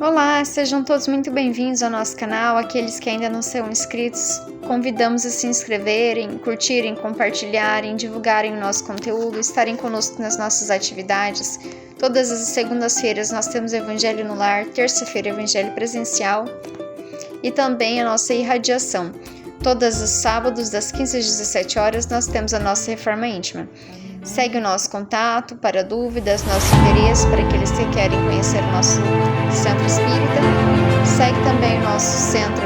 Olá, sejam todos muito bem-vindos ao nosso canal. Aqueles que ainda não são inscritos, convidamos a se inscreverem, curtirem, compartilharem, divulgarem o nosso conteúdo, estarem conosco nas nossas atividades. Todas as segundas-feiras nós temos Evangelho no Lar, terça-feira Evangelho presencial e também a nossa irradiação. Todos os sábados, das 15 às 17 horas, nós temos a nossa reforma íntima. Segue o nosso contato para dúvidas, nosso interesse para aqueles que querem conhecer o nosso Centro Espírita. Segue também o nosso centro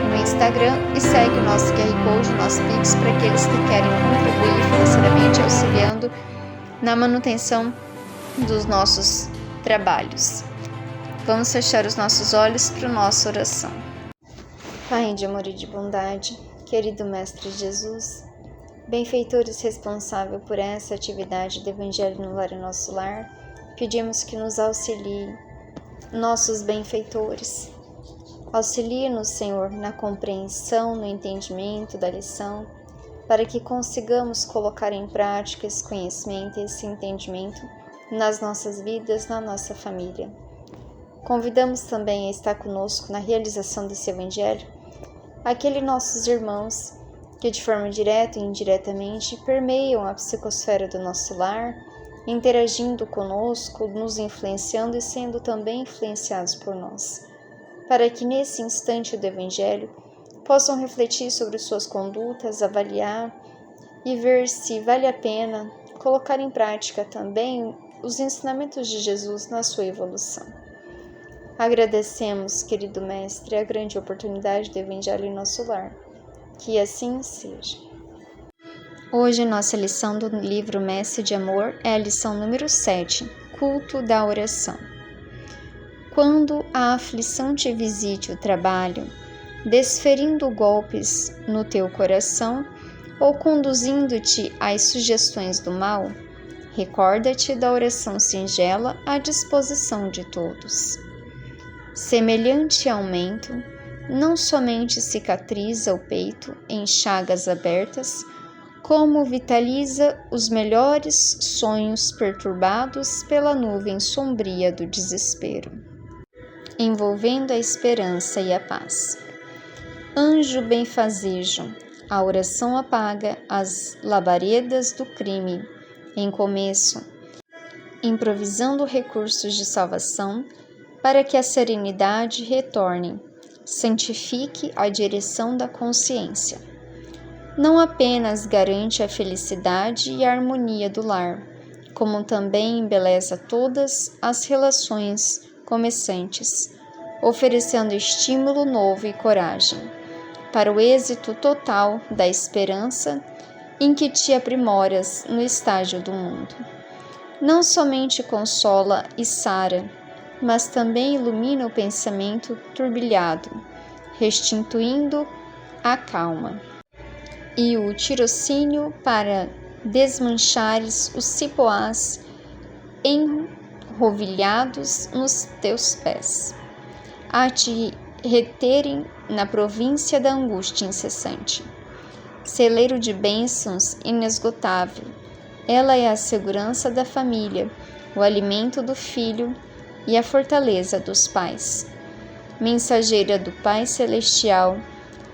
no Instagram e segue o nosso QR Code, o nosso Pix, para aqueles que querem contribuir financeiramente, auxiliando na manutenção dos nossos trabalhos. Vamos fechar os nossos olhos para a nossa oração. Pai de amor e de bondade, querido Mestre Jesus, benfeitores responsável por essa atividade do Evangelho no Lar e Nosso Lar, pedimos que nos auxilie, nossos benfeitores. Auxilie-nos, Senhor, na compreensão, no entendimento da lição, para que consigamos colocar em prática esse conhecimento e esse entendimento nas nossas vidas, na nossa família. Convidamos também a estar conosco na realização desse Evangelho aqueles nossos irmãos que de forma direta e indiretamente permeiam a psicosfera do nosso lar, interagindo conosco, nos influenciando e sendo também influenciados por nós, para que nesse instante do Evangelho possam refletir sobre suas condutas, avaliar e ver se vale a pena colocar em prática também os ensinamentos de Jesus na sua evolução. Agradecemos, querido Mestre, a grande oportunidade do Evangelho em nosso lar. Que assim seja. Hoje, nossa lição do livro Mestre de Amor é a lição número 7, Culto da Oração. Quando a aflição te visite o trabalho, desferindo golpes no teu coração ou conduzindo-te às sugestões do mal, recorda-te da oração singela à disposição de todos. Semelhante aumento, não somente cicatriza o peito em chagas abertas, como vitaliza os melhores sonhos perturbados pela nuvem sombria do desespero, envolvendo a esperança e a paz. Anjo benfazejo, a oração apaga as labaredas do crime, em começo, improvisando recursos de salvação, para que a serenidade retorne, santifique a direção da consciência. Não apenas garante a felicidade e a harmonia do lar, como também embeleza todas as relações começantes, oferecendo estímulo novo e coragem, para o êxito total da esperança em que te aprimoras no estágio do mundo. Não somente consola e sara, mas também ilumina o pensamento turbilhado, restituindo a calma e o tirocínio para desmanchares os cipoás enrovilhados nos teus pés, a te reterem na província da angústia incessante. Celeiro de bênçãos inesgotável, ela é a segurança da família, o alimento do filho e a fortaleza dos pais. Mensageira do Pai Celestial,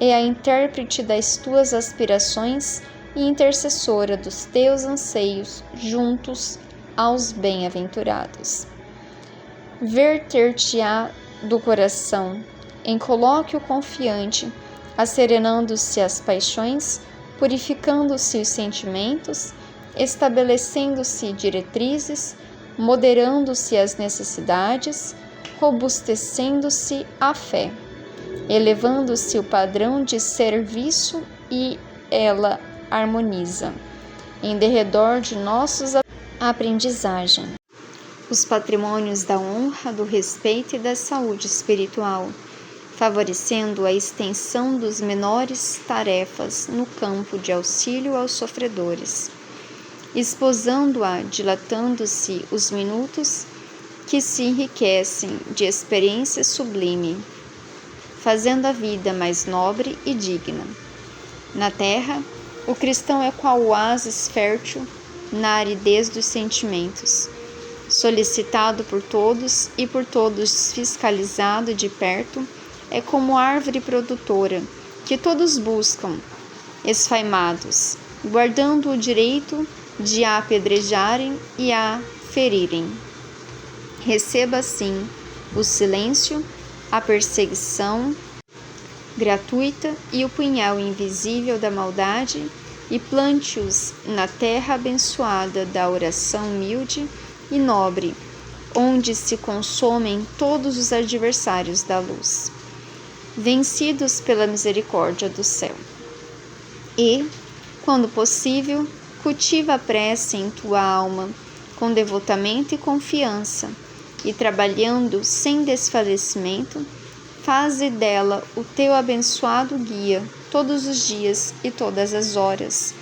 é a intérprete das tuas aspirações e intercessora dos teus anseios juntos aos bem-aventurados. Verter-te-á do coração, em colóquio confiante, asserenando-se as paixões, purificando-se os sentimentos, estabelecendo-se diretrizes, moderando-se as necessidades, robustecendo-se a fé, elevando-se o padrão de serviço e ela harmoniza, em derredor de nossos aprendizagem, os patrimônios da honra, do respeito e da saúde espiritual, favorecendo a extensão dos menores tarefas no campo de auxílio aos sofredores, esposando-a, dilatando-se os minutos que se enriquecem de experiência sublime, fazendo a vida mais nobre e digna. Na terra, o cristão é qual oásis fértil na aridez dos sentimentos, solicitado por todos e por todos fiscalizado de perto, é como árvore produtora, que todos buscam, esfaimados, guardando o direito de a apedrejarem e a ferirem. Receba, assim, o silêncio, a perseguição gratuita e o punhal invisível da maldade, e plante-os na terra abençoada da oração humilde e nobre, onde se consomem todos os adversários da luz, vencidos pela misericórdia do céu. E, quando possível, cultiva a prece em tua alma, com devotamento e confiança, e trabalhando sem desfalecimento, faze dela o teu abençoado guia todos os dias e todas as horas,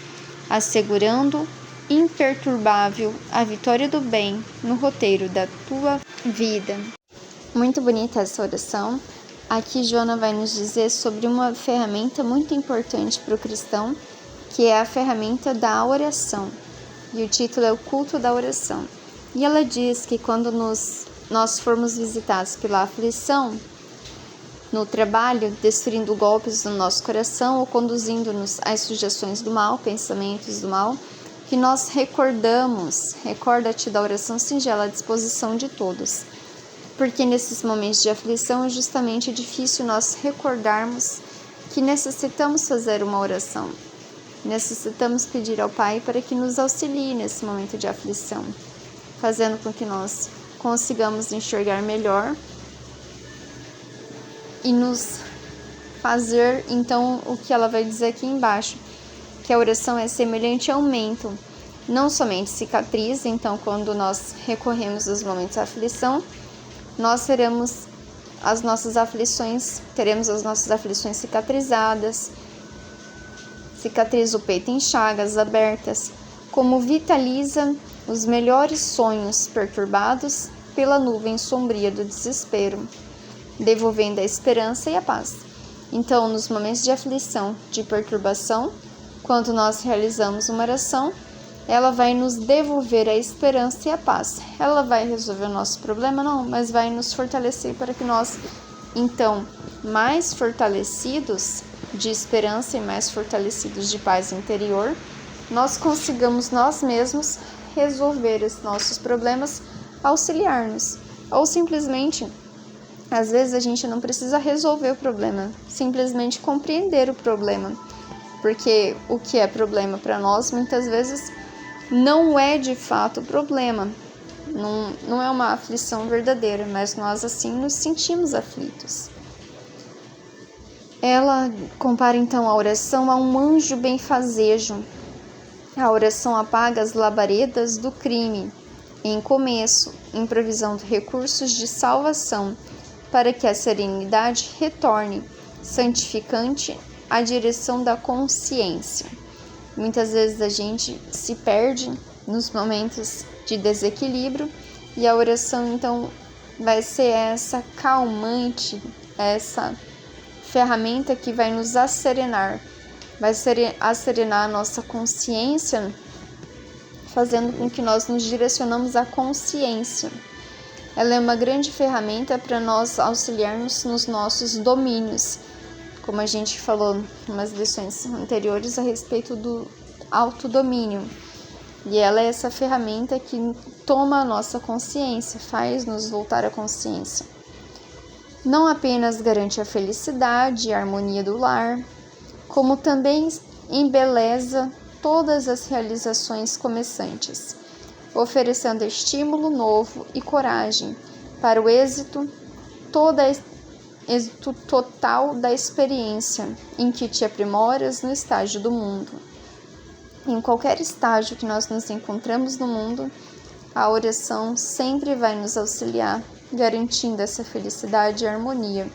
assegurando imperturbável a vitória do bem no roteiro da tua vida. Muito bonita essa oração. Aqui Joana vai nos dizer sobre uma ferramenta muito importante para o cristão, que é a ferramenta da oração. E o título é o culto da oração. E ela diz que quando nós formos visitados pela aflição, no trabalho, desferindo golpes no nosso coração ou conduzindo-nos às sugestões do mal, pensamentos do mal, que nós recorda-te da oração singela à disposição de todos. Porque nesses momentos de aflição é justamente difícil nós recordarmos que necessitamos fazer uma oração. Necessitamos pedir ao Pai para que nos auxilie nesse momento de aflição, fazendo com que nós consigamos enxergar melhor e nos fazer, então, o que ela vai dizer aqui embaixo, que a oração é semelhante a um mento, não somente cicatriz. Então, quando nós recorremos aos momentos de aflição, nós teremos as nossas aflições cicatrizadas, cicatriza o peito em chagas abertas, como vitaliza os melhores sonhos perturbados pela nuvem sombria do desespero, devolvendo a esperança e a paz. Então, nos momentos de aflição, de perturbação, quando nós realizamos uma oração, ela vai nos devolver a esperança e a paz. Ela vai resolver o nosso problema? Não, mas vai nos fortalecer para que nós, então, mais fortalecidos de esperança e mais fortalecidos de paz interior, nós consigamos nós mesmos resolver os nossos problemas, auxiliar-nos. Ou simplesmente, às vezes a gente não precisa resolver o problema, simplesmente compreender o problema. Porque o que é problema para nós, muitas vezes, não é de fato problema. Não é uma aflição verdadeira, mas nós assim nos sentimos aflitos. Ela compara então a oração a um anjo benfazejo. A oração apaga as labaredas do crime, em começo, em provisão de recursos de salvação, para que a serenidade retorne, santificante, à direção da consciência. Muitas vezes a gente se perde nos momentos de desequilíbrio, e a oração então vai ser essa calmante, essa ferramenta que vai nos acerenar, vai acerenar a nossa consciência, fazendo com que nós nos direcionamos à consciência. Ela é uma grande ferramenta para nós auxiliarmos nos nossos domínios, como a gente falou em umas lições anteriores a respeito do autodomínio. E ela é essa ferramenta que toma a nossa consciência, faz-nos voltar à consciência. Não apenas garante a felicidade e a harmonia do lar, como também embeleza todas as realizações começantes, oferecendo estímulo novo e coragem para o êxito total da experiência em que te aprimoras no estágio do mundo. Em qualquer estágio que nós nos encontramos no mundo, a oração sempre vai nos auxiliar, garantindo essa felicidade e harmonia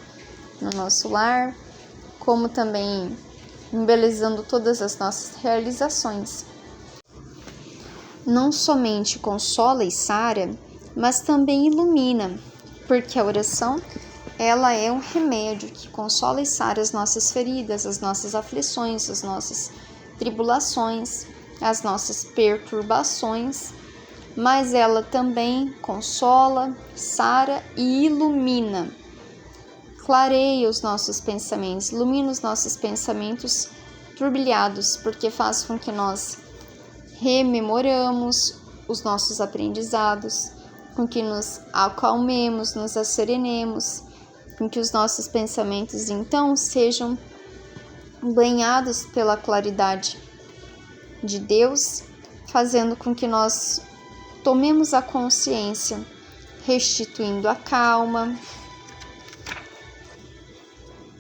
no nosso lar, como também embelezando todas as nossas realizações. Não somente consola e sara, mas também ilumina, porque a oração ela é um remédio que consola e sara as nossas feridas, as nossas aflições, as nossas tribulações, as nossas perturbações, mas ela também consola, sara e ilumina. Clareia os nossos pensamentos, ilumina os nossos pensamentos turbilhados, porque faz com que nós rememoramos os nossos aprendizados, com que nos acalmemos, nos asserenemos, com que os nossos pensamentos então sejam banhados pela claridade de Deus, fazendo com que nós tomemos a consciência, restituindo a calma.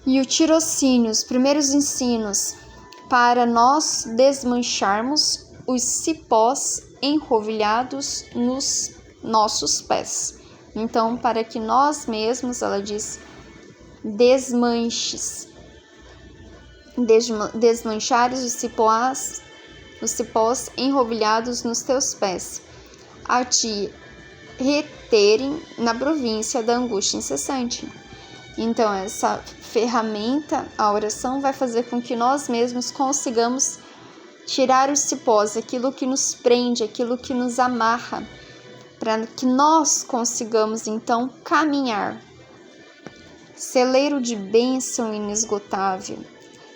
E o tirocínio, os primeiros ensinos para nós desmancharmos os cipós enrovilhados nos nossos pés. Então, para que nós mesmos, ela diz, desmanchares os cipós enrovilhados nos teus pés, a te reterem na província da angústia incessante. Então, essa ferramenta, a oração, vai fazer com que nós mesmos consigamos tirar os cipós, aquilo que nos prende, aquilo que nos amarra, para que nós consigamos, então, caminhar. Celeiro de bênção inesgotável.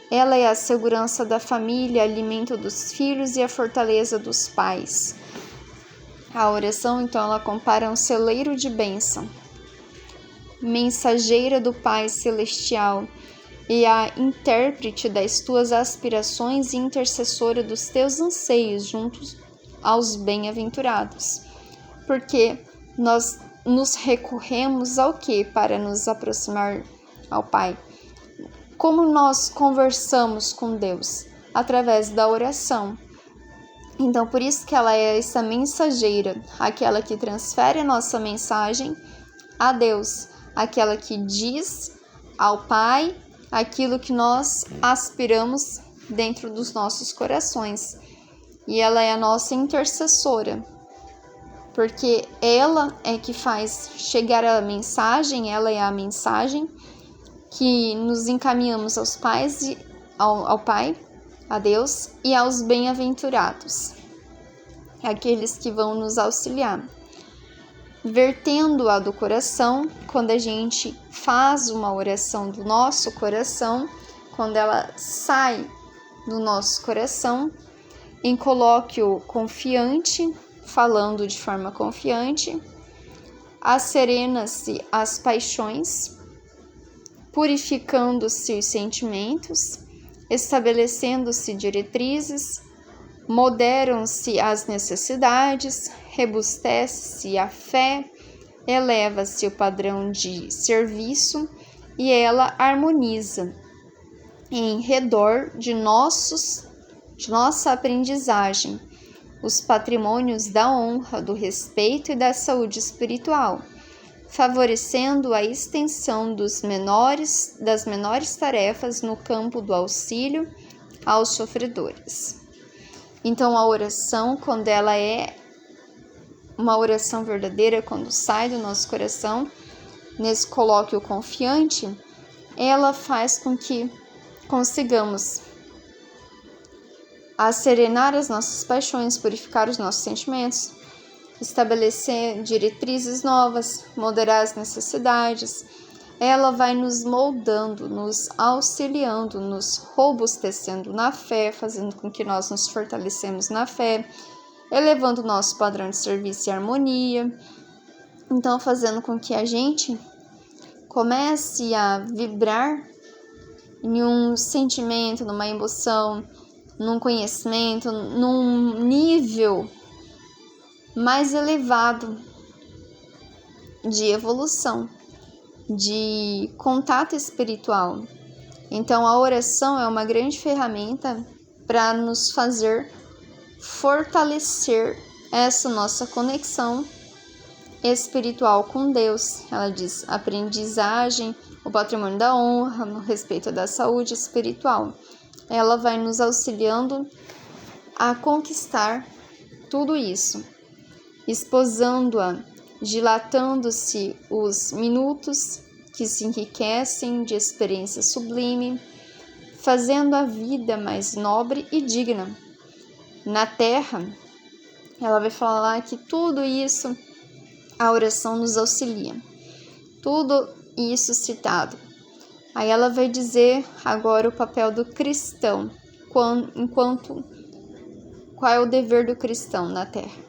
Ela é a segurança da família, alimento dos filhos e a fortaleza dos pais. A oração, então, ela compara um celeiro de bênção, mensageira do Pai Celestial e a intérprete das tuas aspirações e intercessora dos teus anseios juntos aos bem-aventurados. Porque nós nos recorremos ao quê para nos aproximar ao Pai? Como nós conversamos com Deus? Através da oração. Então, por isso que ela é essa mensageira, aquela que transfere a nossa mensagem a Deus, aquela que diz ao Pai aquilo que nós aspiramos dentro dos nossos corações. E ela é a nossa intercessora, porque ela é que faz chegar a mensagem, ela é a mensagem que nos encaminhamos aos pais e ao Pai, a Deus, e aos bem-aventurados, aqueles que vão nos auxiliar. Vertendo-a do coração, quando a gente faz uma oração do nosso coração, quando ela sai do nosso coração, em colóquio confiante, falando de forma confiante, asserena-se as paixões, purificando-se os sentimentos, estabelecendo-se diretrizes, moderam-se as necessidades, rebustece-se a fé, eleva-se o padrão de serviço e ela harmoniza em redor de nossa aprendizagem os patrimônios da honra, do respeito e da saúde espiritual, favorecendo a extensão das menores tarefas no campo do auxílio aos sofredores. Então, a oração, quando ela é uma oração verdadeira, quando sai do nosso coração, nesse colóquio confiante, ela faz com que consigamos asserenar as nossas paixões, purificar os nossos sentimentos, estabelecer diretrizes novas, moderar as necessidades. Ela vai nos moldando, nos auxiliando, nos robustecendo na fé, fazendo com que nós nos fortalecemos na fé, elevando o nosso padrão de serviço e harmonia. Então, fazendo com que a gente comece a vibrar em um sentimento, numa emoção, num conhecimento, num nível mais elevado de evolução, de contato espiritual. Então, a oração é uma grande ferramenta para nos fazer fortalecer essa nossa conexão espiritual com Deus. Ela diz aprendizagem, o patrimônio da honra, no respeito da saúde espiritual. Ela vai nos auxiliando a conquistar tudo isso, esposando-a, dilatando-se os minutos que se enriquecem de experiência sublime, fazendo a vida mais nobre e digna. Na terra, ela vai falar que tudo isso a oração nos auxilia. Tudo isso citado. Aí ela vai dizer agora o papel do cristão, qual é o dever do cristão na Terra.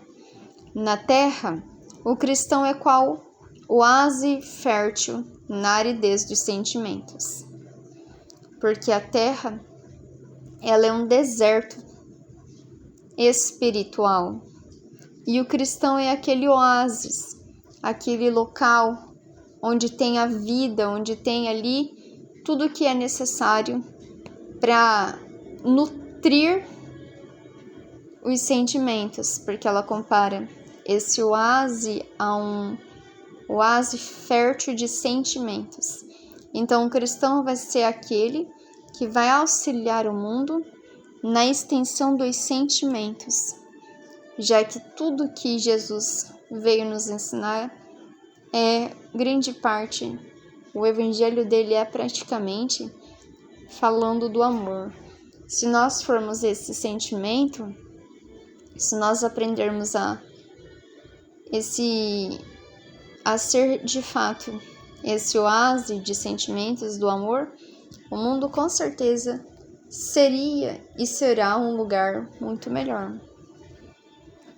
Na Terra, o cristão é qual oásis fértil na aridez dos sentimentos. Porque a Terra, ela é um deserto espiritual. E o cristão é aquele oásis, aquele local onde tem a vida, onde tem ali tudo que é necessário para nutrir os sentimentos, porque ela compara esse oásis a um oásis fértil de sentimentos. Então, o cristão vai ser aquele que vai auxiliar o mundo na extensão dos sentimentos, já que tudo que Jesus veio nos ensinar é grande parte, o evangelho dele é praticamente falando do amor. Se nós formos esse sentimento, se nós aprendermos a ser de fato esse oásis de sentimentos do amor, o mundo com certeza seria e será um lugar muito melhor.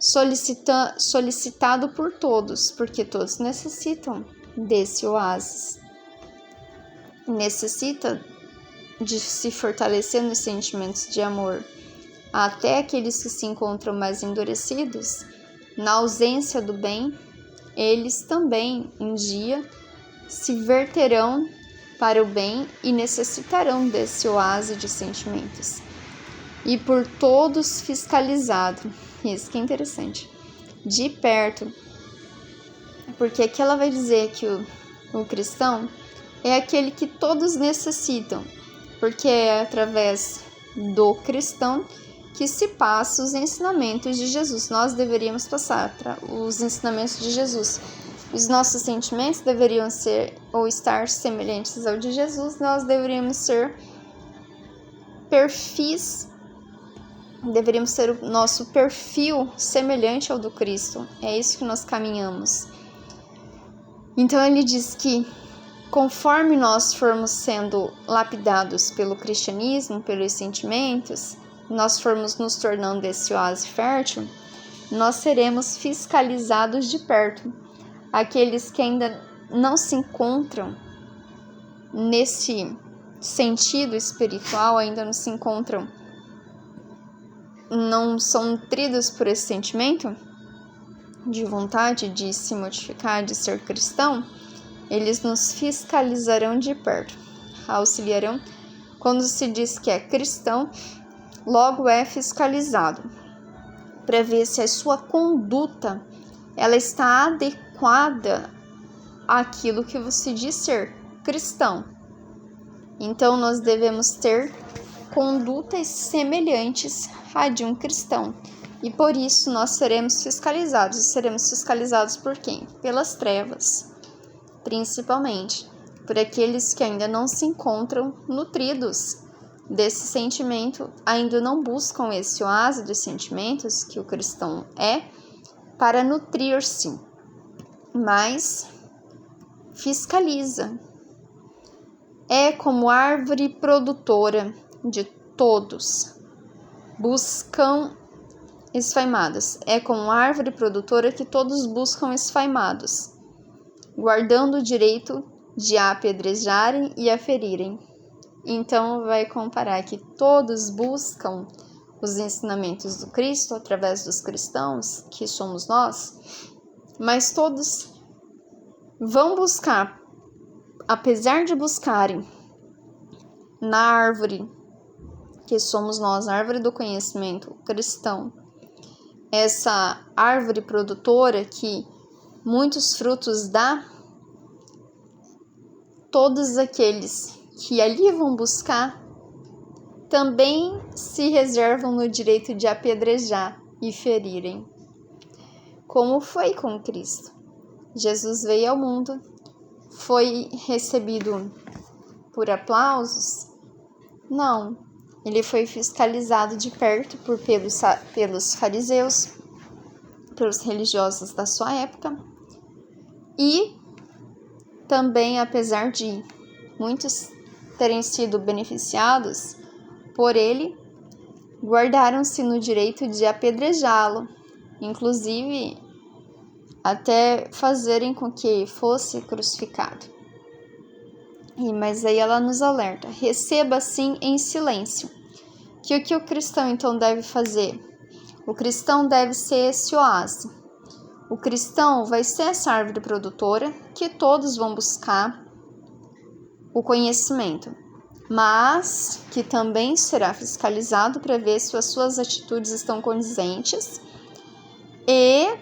Solicitado por todos, porque todos necessitam desse oásis. Necessita de se fortalecer nos sentimentos de amor. Até aqueles que se encontram mais endurecidos, na ausência do bem, eles também, um dia, se verterão para o bem e necessitarão desse oásis de sentimentos. E por todos fiscalizado, isso que é interessante, de perto, porque aqui ela vai dizer que o cristão é aquele que todos necessitam, porque é através do cristão que se passa os ensinamentos de Jesus. Nós deveríamos passar os ensinamentos de Jesus. Os nossos sentimentos deveriam ser ou estar semelhantes ao de Jesus. Nós deveríamos ser deveríamos ser o nosso perfil semelhante ao do Cristo. É isso que nós caminhamos. Então ele diz que conforme nós formos sendo lapidados pelo cristianismo, pelos sentimentos, nós formos nos tornando esse oásis fértil, nós seremos fiscalizados de perto. Aqueles que ainda não se encontram nesse sentido espiritual, ainda não se encontram, não são nutridos por esse sentimento de vontade de se modificar, de ser cristão, eles nos fiscalizarão de perto, auxiliarão. Quando se diz que é cristão, logo é fiscalizado, para ver se a sua conduta ela está adequada àquilo que você diz ser cristão. Então, nós devemos ter condutas semelhantes à de um cristão. E por isso nós seremos fiscalizados. E seremos fiscalizados por quem? Pelas trevas, principalmente por aqueles que ainda não se encontram nutridos desse sentimento, ainda não buscam esse oásis dos sentimentos que o cristão é, para nutrir-se, mas fiscaliza. É como árvore produtora de todos, buscam esfaimados. É como árvore produtora que todos buscam esfaimados, guardando o direito de a apedrejarem e a ferirem. Então vai comparar que todos buscam os ensinamentos do Cristo através dos cristãos, que somos nós, mas todos vão buscar, apesar de buscarem na árvore, que somos nós, a árvore do conhecimento cristão, essa árvore produtora que muitos frutos dá, todos aqueles que ali vão buscar também se reservam no direito de apedrejar e ferirem. Como foi com Cristo? Jesus veio ao mundo, foi recebido por aplausos? Não, ele foi fiscalizado de perto pelos fariseus, pelos religiosos da sua época. E também, apesar de muitos terem sido beneficiados por ele, guardaram-se no direito de apedrejá-lo, inclusive até fazerem com que fosse crucificado. Mas aí ela nos alerta: receba assim em silêncio. Que o que o cristão então deve fazer? O cristão deve ser esse oásis. O cristão vai ser essa árvore produtora que todos vão buscar o conhecimento, mas que também será fiscalizado para ver se as suas atitudes estão condizentes e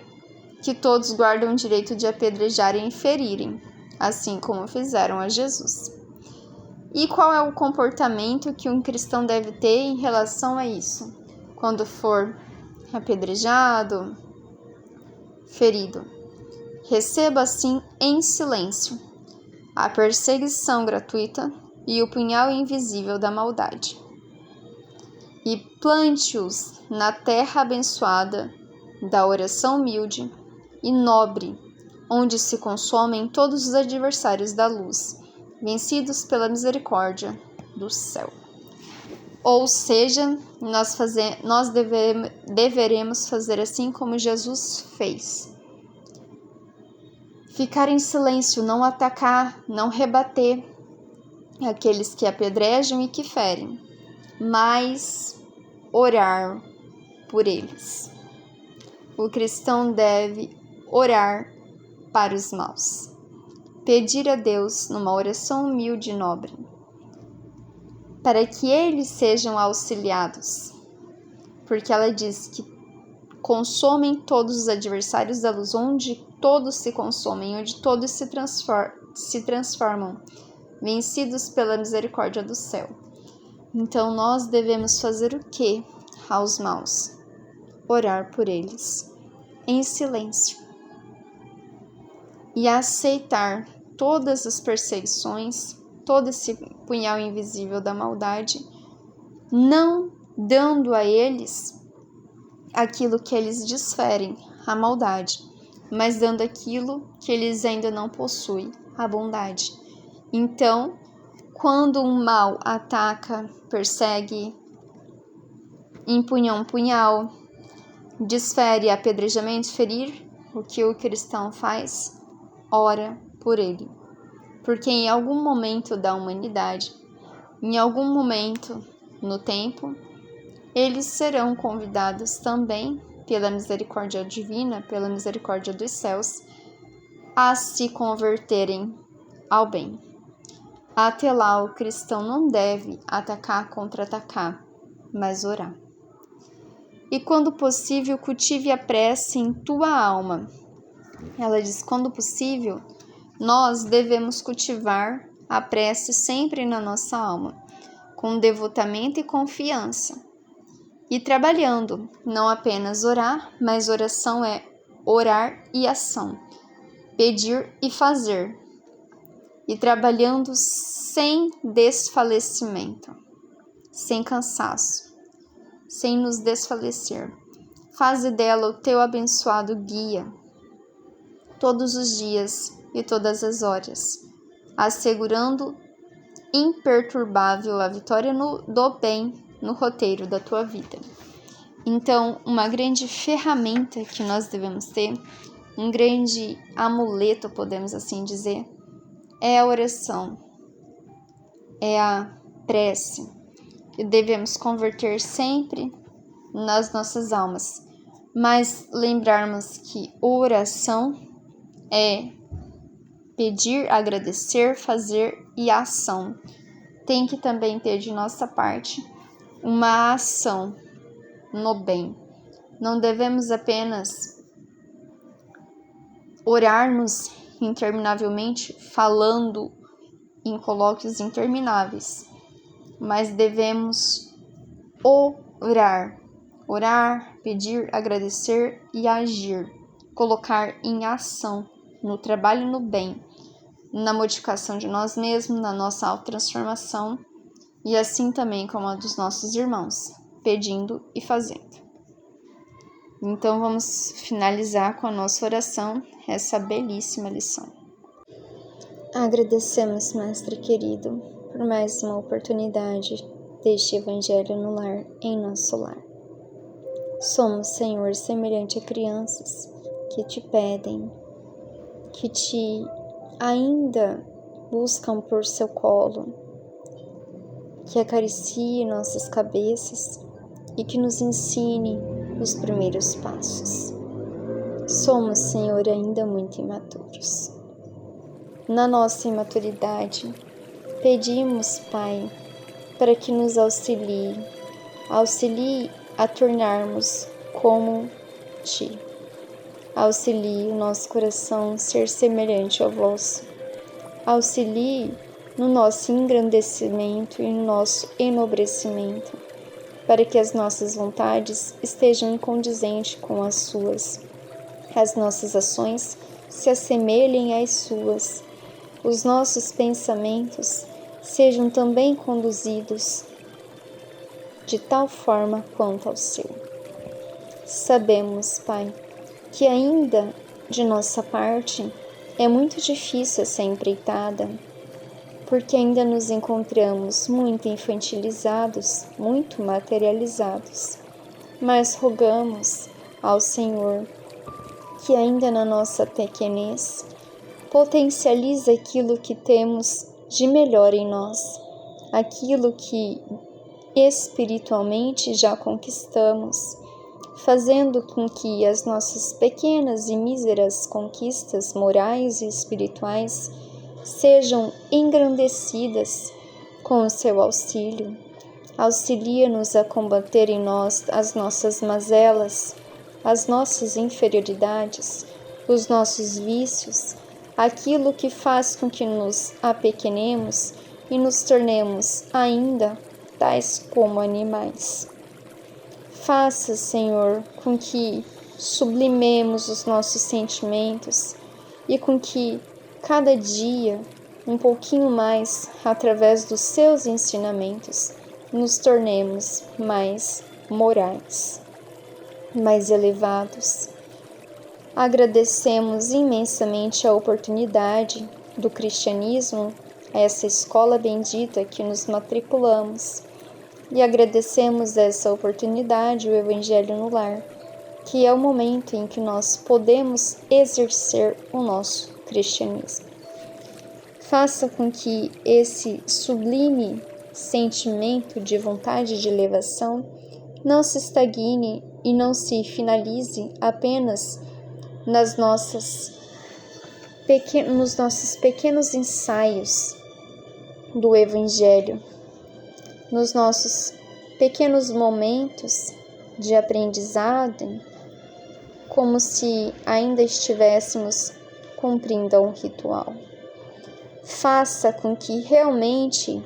que todos guardam o direito de apedrejarem e ferirem, assim como fizeram a Jesus. E qual é o comportamento que um cristão deve ter em relação a isso? Quando for apedrejado, ferido, receba assim em silêncio a perseguição gratuita e o punhal invisível da maldade. E plante-os na terra abençoada da oração humilde e nobre, onde se consomem todos os adversários da luz, vencidos pela misericórdia do céu. Ou seja, nós deveremos fazer assim como Jesus fez. Ficar em silêncio, não atacar, não rebater aqueles que apedrejam e que ferem, mas orar por eles. O cristão deve orar para os maus. Pedir a Deus numa oração humilde e nobre, para que eles sejam auxiliados, porque ela diz que consomem todos os adversários da luz, onde todos se consomem, onde todos se transformam, vencidos pela misericórdia do céu. Então nós devemos fazer o que aos maus? Orar por eles, em silêncio, e aceitar todas as perseguições, todo esse punhal invisível da maldade, não dando a eles aquilo que eles desferem, a maldade, mas dando aquilo que eles ainda não possuem, a bondade. Então, quando um mal ataca, persegue, empunha um punhal, desfere apedrejamento, ferir, o que o cristão faz? Ora por ele. Porque em algum momento da humanidade, em algum momento no tempo, eles serão convidados também, pela misericórdia divina, pela misericórdia dos céus, a se converterem ao bem. Até lá, o cristão não deve atacar, contra-atacar, mas orar. E quando possível, cultive a prece em tua alma. Ela diz, quando possível, nós devemos cultivar a prece sempre na nossa alma, com devotamento e confiança. E trabalhando, não apenas orar, mas oração é orar e ação, pedir e fazer. E trabalhando sem desfalecimento, sem cansaço, sem nos desfalecer. Faze dela o teu abençoado guia, todos os dias e todas as horas, assegurando imperturbável a vitória do bem no roteiro da tua vida. Então, uma grande ferramenta que nós devemos ter, um grande amuleto, podemos assim dizer, é a oração, é a prece, que devemos converter sempre nas nossas almas, mas lembrarmos que oração é pedir, agradecer, fazer e ação. Tem que também ter de nossa parte uma ação no bem. Não devemos apenas orarmos interminavelmente, falando em colóquios intermináveis, mas devemos orar, pedir, agradecer e agir, colocar em ação, no trabalho no bem, na modificação de nós mesmos, na nossa autotransformação, e assim também como a dos nossos irmãos, pedindo e fazendo. Então vamos finalizar com a nossa oração, essa belíssima lição. Agradecemos, Mestre querido, por mais uma oportunidade deste Evangelho no lar, em nosso lar. Somos, Senhor, semelhante a crianças que te pedem, que te ainda buscam por seu colo, que acaricie nossas cabeças e que nos ensine os primeiros passos. Somos, Senhor, ainda muito imaturos. Na nossa imaturidade, pedimos, Pai, para que nos auxilie a tornarmos como Ti. Auxilie o nosso coração ser semelhante ao vosso. Auxilie no nosso engrandecimento e no nosso enobrecimento, para que as nossas vontades estejam condizentes com as suas, as nossas ações se assemelhem às suas, os nossos pensamentos sejam também conduzidos de tal forma quanto ao seu. Sabemos, Pai, que ainda de nossa parte é muito difícil essa empreitada, porque ainda nos encontramos muito infantilizados, muito materializados. Mas rogamos ao Senhor que ainda na nossa pequenez potencialize aquilo que temos de melhor em nós, aquilo que espiritualmente já conquistamos, fazendo com que as nossas pequenas e míseras conquistas morais e espirituais sejam engrandecidas com o seu auxílio. Auxilia-nos a combater em nós as nossas mazelas, as nossas inferioridades, os nossos vícios, aquilo que faz com que nos apequenemos e nos tornemos ainda tais como animais. Faça, Senhor, com que sublimemos os nossos sentimentos e com que cada dia, um pouquinho mais, através dos seus ensinamentos, nos tornemos mais morais, mais elevados. Agradecemos imensamente a oportunidade do cristianismo, essa escola bendita que nos matriculamos, e agradecemos essa oportunidade, o Evangelho no Lar, que é o momento em que nós podemos exercer o nosso cristianismo. Faça com que esse sublime sentimento de vontade de elevação não se estagne e não se finalize apenas nos nossos pequenos ensaios do Evangelho, nos nossos pequenos momentos de aprendizado, como se ainda estivéssemos cumprindo um ritual. Faça com que realmente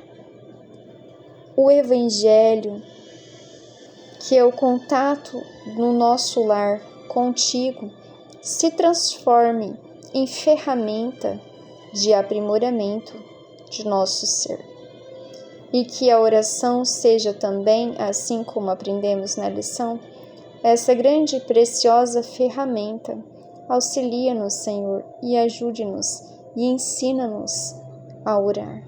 o Evangelho, que é o contato no nosso lar contigo, se transforme em ferramenta de aprimoramento de nosso ser. E que a oração seja também, assim como aprendemos na lição, essa grande e preciosa ferramenta. Auxilia-nos, Senhor, e ajude-nos e ensina-nos a orar.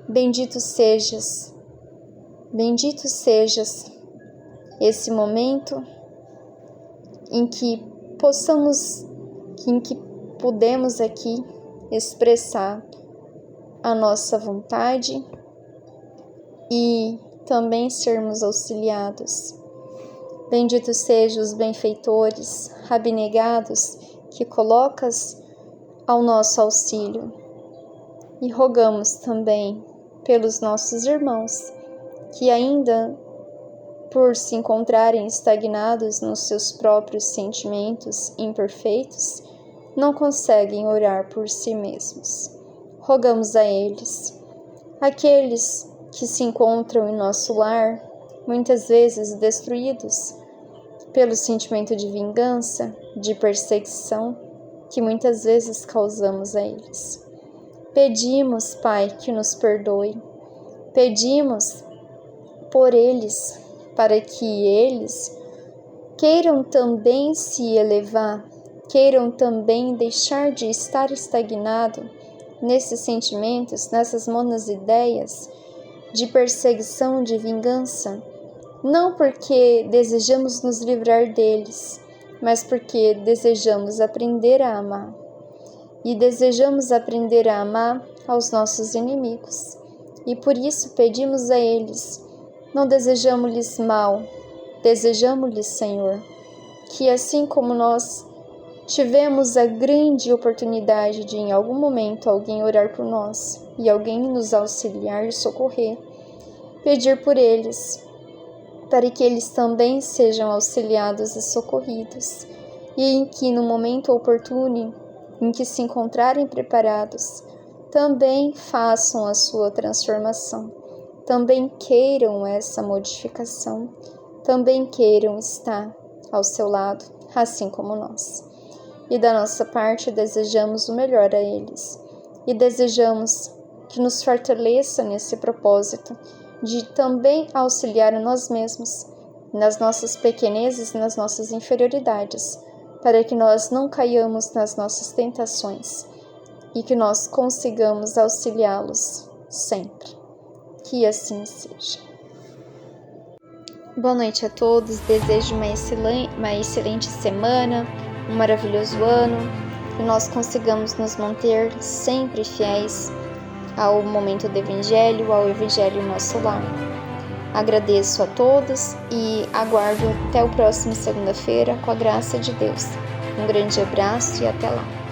Bendito sejas esse momento em que podemos aqui expressar a nossa vontade e também sermos auxiliados. Benditos sejam os benfeitores, abnegados, que colocas ao nosso auxílio. E rogamos também pelos nossos irmãos, que ainda, por se encontrarem estagnados nos seus próprios sentimentos imperfeitos, não conseguem orar por si mesmos. Rogamos a eles, aqueles que se encontram em nosso lar, muitas vezes destruídos pelo sentimento de vingança, de perseguição, que muitas vezes causamos a eles. Pedimos, Pai, que nos perdoe. Pedimos por eles, para que eles, queiram também se elevar, queiram também deixar de estar estagnado nesses sentimentos, nessas monas ideias de perseguição, de vingança, não porque desejamos nos livrar deles, mas porque desejamos aprender a amar. E desejamos aprender a amar aos nossos inimigos. E por isso pedimos a eles, não desejamos-lhes mal, desejamos-lhes, Senhor, que assim como nós tivemos a grande oportunidade de em algum momento alguém orar por nós e alguém nos auxiliar e socorrer, pedir por eles, para que eles também sejam auxiliados e socorridos, e em que no momento oportuno, em que se encontrarem preparados, também façam a sua transformação, também queiram essa modificação, também queiram estar ao seu lado, assim como nós. E da nossa parte desejamos o melhor a eles, e desejamos que nos fortaleça nesse propósito de também auxiliar a nós mesmos, nas nossas pequenezes e nas nossas inferioridades, para que nós não caiamos nas nossas tentações e que nós consigamos auxiliá-los sempre. Que assim seja. Boa noite a todos, desejo uma excelente semana, um maravilhoso ano, que nós consigamos nos manter sempre fiéis ao momento do Evangelho, ao Evangelho nosso lar. Agradeço a todos e aguardo até o próximo segunda-feira com a graça de Deus. Um grande abraço e até lá.